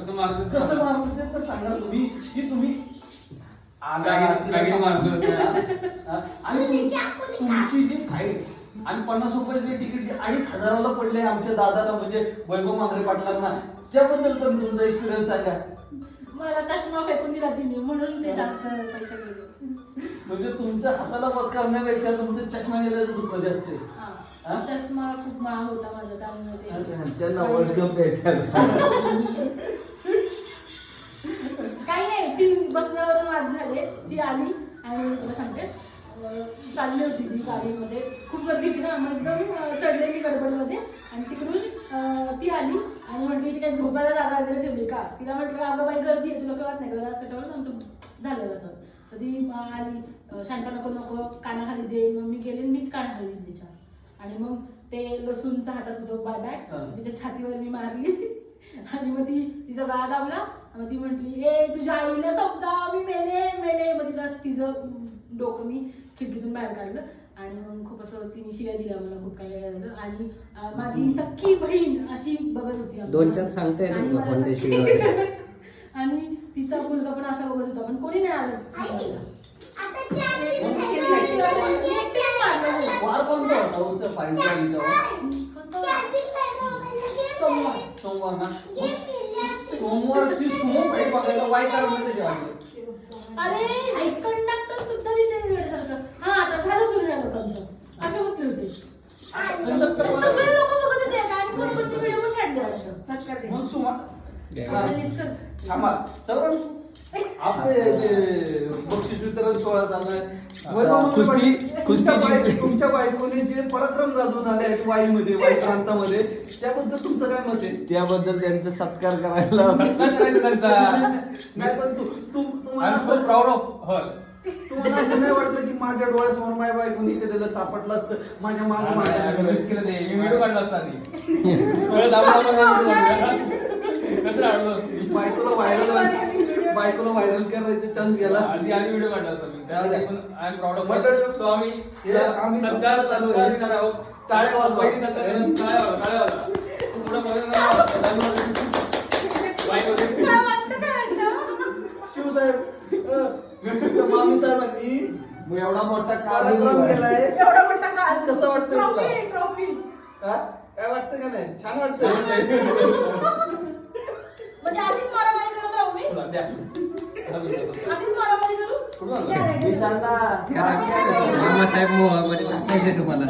कसं मारलं ते तर सांगा तुम्ही की तुम्ही बॅगेने मारलं होतं. आणि तुमची जी फाईट आणि 50 रुपयाचे तिकीट जे 2,500 पडले आमच्या दादाला म्हणजे वैभव मांगरे पाटलांना, त्याबद्दल पण तुमचा एक्सपिरियन्स सांगा. मला चष्मा फेकून दिला तिने म्हणून ते जास्त पैसे गेले. म्हणजे तुमच्या हाताला बस करण्यापेक्षा तुमचं चष्मा गेल्याचं दुःख असते. चष्मा खूप महाग होता माझा त्यामुळे त्यांना वर्ल्ड कप द्यायचा. काही नाही, ती बसण्यावरून वाद झाले. ती आली आणि तुला सांगते चालली होती ती गाडीमध्ये, खूप गर्दी होती ना, मग एकदम चढले मी गडबडमध्ये आणि तिकडून ती आली आणि म्हटली ती काही झोपायला जागा वगैरे ठेवली का. तिला म्हटलं अगं बाई गर्दी आहे, तुला कळत नाही का, त्याच्यावर आमचं झालं त्याचं. तर ती आली, शांता नको नको कानाखाली दे. मग मी गेले मीच कानाखाली दिली तिच्या आणि मग ते लसूणचा हातात होतं बॅग, तिच्या छातीवर मी मारली आणि मग ती तिचा गळा दाबला. मग ती म्हटली ए तुझ्या आईला समजा मी मेले मेले. मग तिला तिचं डोकं मी खिडकीतून बाहेर काढलं आणि मग खूप असं तिने शिव्या दिल्या मला, खूप काही वेळा झालं. आणि माझी सख्खी बहीण अशी बघत होती 2-4 सांगते आणि तिचा मुलगा पण असा बघत होता, पण कोणी नाही आलं. वार कोणता होता फाईटचा सोमवार ना. सोमवारची सुमो फाईट बघायला वाईट कारण त्याचे वाटलं. अरे कंडक्टर सुद्धा तिथे वेळ झालं. हा आता झालं सुरू झालं लोकांचं, असे बसले होते सगळे लोक बघत होते आणि कोणते व्हिडिओ पण काढले वाटतं. मग थांबा सर्व आपले बक्षीस वितरण सोहळा चाललाय. तुमच्या बायकोने जे पराक्रम गाजवून आले आहेत वाईमध्ये, वाई प्रांतामध्ये, त्याबद्दल तुमचं काय मत आहे? त्याबद्दल त्यांचा सत्कार करायला नाही, पण तुम्हाला असं नाही वाटलं की माझ्या डोळ्यासमोर माझ्या बायकोने केलेलं चापटलं असतं, माझ्या मागे बायकोला व्हायरल करायचा चान्स गेला. व्हिडिओ काढला असता मी. I am proud of so आम्ही सत्कार चालू आहे. टाळ्या वाजवा. शिवसाहेब मामी साहेबांनी एवढा मोठा कार्यक्रम केलाय. एवढा मोठा काळ कसं वाटतं तुला? ट्रॉफी काय वाटतं का नाही? छान वाटतं. म्हणजे अशीच मारामारी करत राहू मी, अशीच मारामारी करू. मामासाहेब मोहामध्ये टाकायचे तुम्हाला.